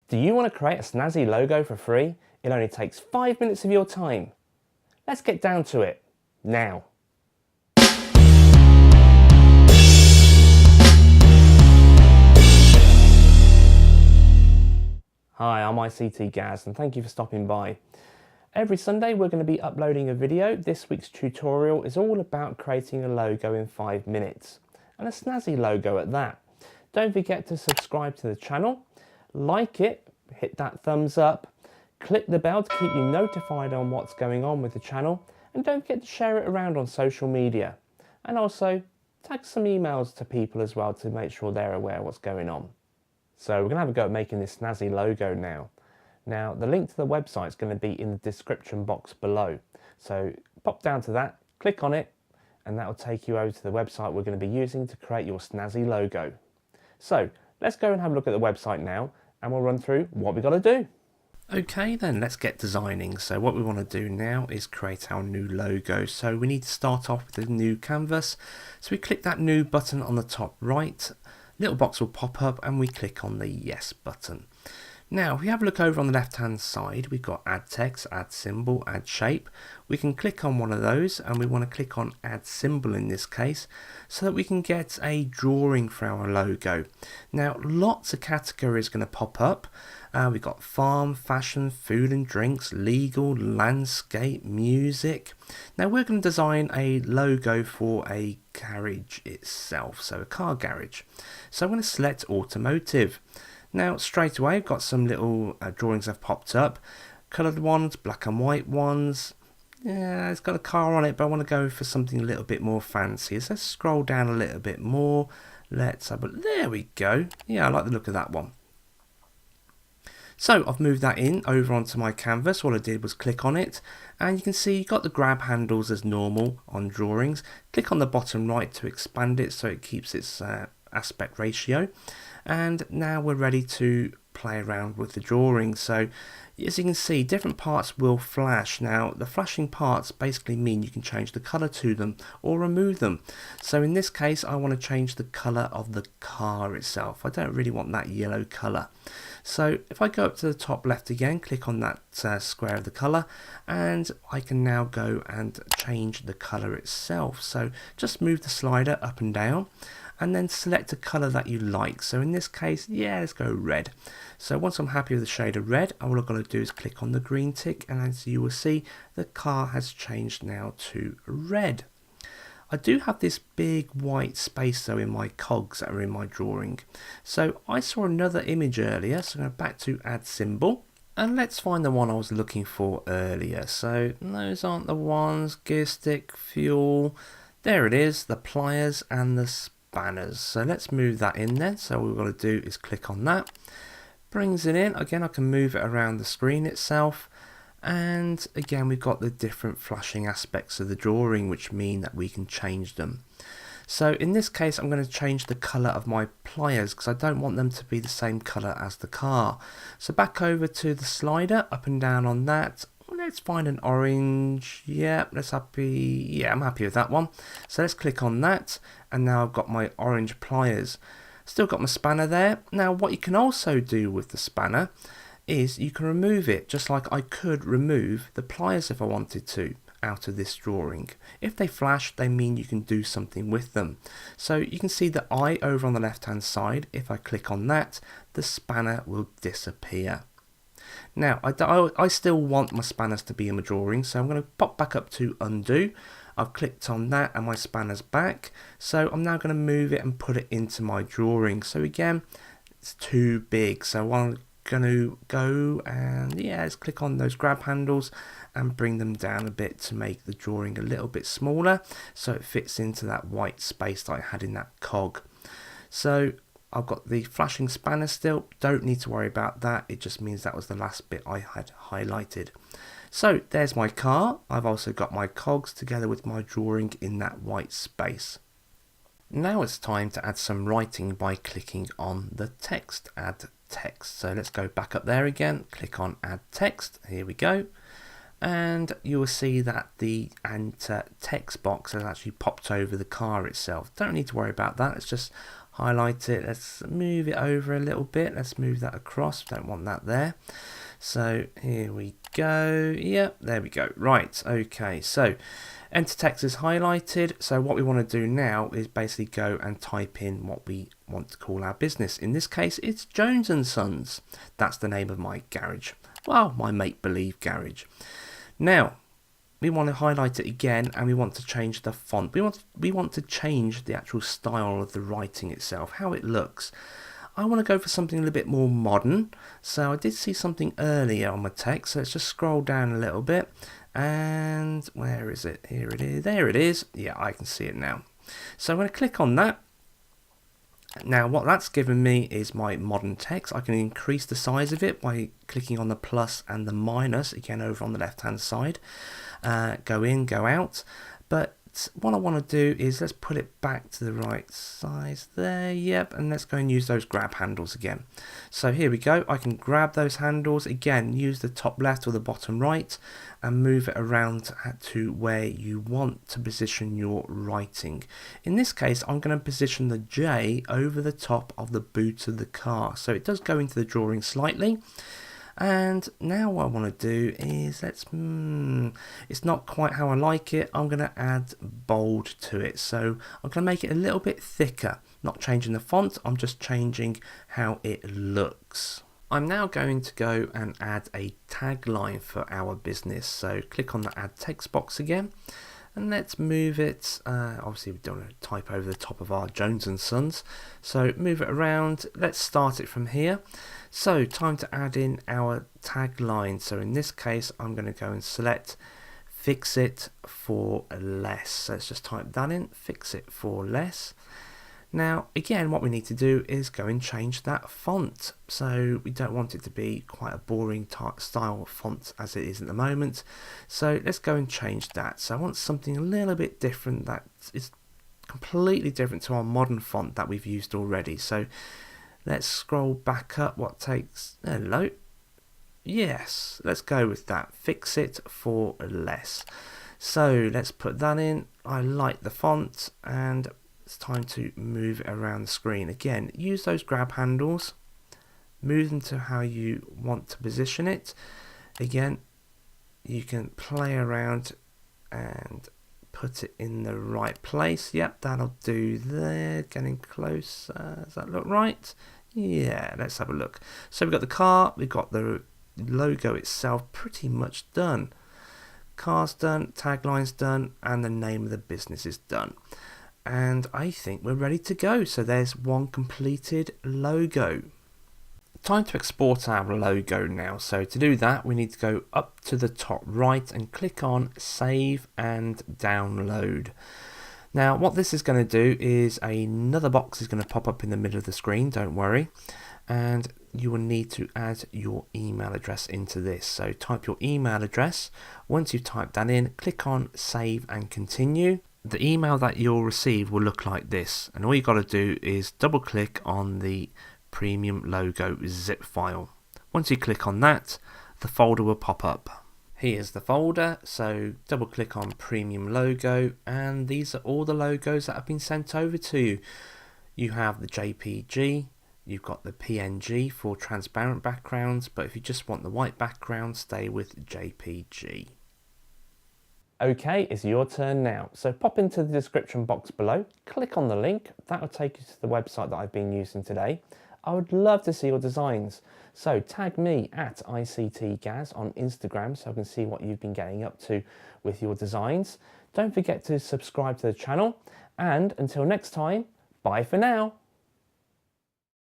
Do you want to create a snazzy logo for free? It only takes 5 minutes of your time. Let's get down to it, now. Hi, I'm ICT Gaz and thank you for stopping by. Every Sunday we're going to be uploading a video. This week's tutorial is all about creating a logo in 5 minutes, and a snazzy logo at that. Don't forget to subscribe to the channel, like it, hit that thumbs up, click the bell to keep you notified on what's going on with the channel, and don't forget to share it around on social media. And also tag some emails to people as well to make sure they're aware of what's going on. So we're going to have a go at making this snazzy logo now. Now the link to the website is going to be in the description box below. So pop down to that, click on it, and that will take you over to the website we're going to be using to create your snazzy logo. So let's go and have a look at the website now, and we'll run through what we've got to do. Okay then, let's get designing. So what we want to do now is create our new logo. So we need to start off with a new canvas. So we click that new button on the top right. Little box will pop up and we click on the yes button. Now if we have a look over on the left hand side, we've got add text, add symbol, add shape. We can click on one of those, and we want to click on add symbol in this case so that we can get a drawing for our logo. Now lots of categories going to pop up. We've got farm, fashion, food and drinks, legal, landscape, music. Now we're going to design a logo for a garage itself, so a car garage. So I'm going to select automotive. Now straight away I've got some little drawings have popped up, coloured ones, black and white ones. Yeah, it's got a car on it, but I want to go for something a little bit more fancy. So let's scroll down a little bit more. Let's have a, there we go. Yeah, I like the look of that one. So I've moved that in over onto my canvas. All I did was click on it, and you can see you've got the grab handles as normal on drawings. Click on the bottom right to expand it so it keeps its aspect ratio. And now we're ready to play around with the drawing. So as you can see, different parts will flash. Now the flashing parts basically mean you can change the color to them or remove them. So in this case I want to change the color of the car itself. I don't really want that yellow color. So if I go up to the top left again, click on that square of the color, and I can now go and change the color itself. So just move the slider up and down, and then select a colour that you like. So in this case, yeah, let's go red. So once I'm happy with the shade of red, all I've got to do is click on the green tick, and as you will see, the car has changed now to red. I do have this big white space though in my cogs that are in my drawing. So I saw another image earlier, so I'm going back to add symbol. And let's find the one I was looking for earlier. So those aren't the ones, gear stick, fuel. There it is, the pliers and the spanners. So let's move that in then. So all we've got to do is click on that. Brings it in. Again, I can move it around the screen itself. And again, we've got the different flashing aspects of the drawing, which mean that we can change them. So in this case, I'm going to change the colour of my pliers because I don't want them to be the same colour as the car. So back over to the slider, up and down on that. Let's find an orange. Yeah, I'm happy with that one. So let's click on that, and now I've got my orange pliers. Still got my spanner there. Now what you can also do with the spanner is you can remove it, just like I could remove the pliers if I wanted to out of this drawing. If they flash, they mean you can do something with them. So you can see the eye over on the left hand side. If I click on that, the spanner will disappear. Now I still want my spanners to be in my drawing, so I'm going to pop back up to undo. I've clicked on that and my spanner's back. So I'm now going to move it and put it into my drawing. So again, it's too big, so I'm going to go and yeah, let's click on those grab handles and bring them down a bit to make the drawing a little bit smaller so it fits into that white space that I had in that cog. So I've got the flashing spanner still, don't need to worry about that, it just means that was the last bit I had highlighted. So there's my car. I've also got my cogs together with my drawing in that white space. Now it's time to add some writing by clicking on the text, add text. So let's go back up there again, click on add text, here we go. And you will see that the enter text box has actually popped over the car itself. Don't need to worry about that, let's just highlight it. Let's move it over a little bit. Let's move that across. Don't want that there. So here we go. Yep, there we go. Right, okay, so enter text is highlighted. So what we want to do now is basically go and type in what we want to call our business. In this case, it's Jones and Sons. That's the name of my garage. Well, my make-believe garage. Now, we want to highlight it again, and we want to change the font. We want to change the actual style of the writing itself, how it looks. I want to go for something a little bit more modern. So I did see something earlier on my text. So let's just scroll down a little bit. And where is it? Here it is. There it is. Yeah, I can see it now. So I'm going to click on that. Now what that's given me is my modern text. I can increase the size of it by clicking on the plus and the minus again over on the left hand side. Go in, go out. But what I want to do is let's put it back to the right size there. Yep, and let's go and use those grab handles again. So here we go. I can grab those handles again, use the top left or the bottom right and move it around to where you want to position your writing. In this case, I'm going to position the J over the top of the boot of the car. So it does go into the drawing slightly. And now what I want to do is it's not quite how I like it. I'm going to add bold to it. So I'm going to make it a little bit thicker. Not changing the font, I'm just changing how it looks. I'm now going to go and add a tagline for our business. So click on the add text box again. And let's move it, obviously we don't want to type over the top of our Jones and Sons, so move it around. Let's start it from here. So time to add in our tagline. So in this case I'm going to go and select fix it for less. So let's just type that in, fix it for less. Now again what we need to do is go and change that font. So we don't want it to be quite a boring style font as it is at the moment. So let's go and change that. So I want something a little bit different that is completely different to our modern font that we've used already. So let's scroll back up. What takes, hello. Yes, let's go with that. Fix it for less. So let's put that in. I like the font and it's time to move it around the screen. Again, use those grab handles, move them to how you want to position it. Again, you can play around and put it in the right place. Yep, that'll do there. Getting close. Does that look right? Yeah, let's have a look. So we've got the car, we've got the logo itself pretty much done. Car's done, tagline's done, and the name of the business is done. And I think we're ready to go. So there's one completed logo. Time to export our logo now. So to do that, we need to go up to the top right and click on Save and Download. Now what this is going to do is another box is going to pop up in the middle of the screen, don't worry. And you will need to add your email address into this. So type your email address. Once you've typed that in, click on Save and Continue. The email that you'll receive will look like this, and all you got to do is double click on the premium logo zip file. Once you click on that, the folder will pop up. Here's the folder, so double click on premium logo, and these are all the logos that have been sent over to you. You have the JPG, you've got the PNG for transparent backgrounds, but if you just want the white background, stay with JPG. Okay, it's your turn now. So pop into the description box below, click on the link, that will take you to the website that I've been using today. I would love to see your designs. So tag me at ICTGaz on Instagram so I can see what you've been getting up to with your designs. Don't forget to subscribe to the channel, and until next time, bye for now.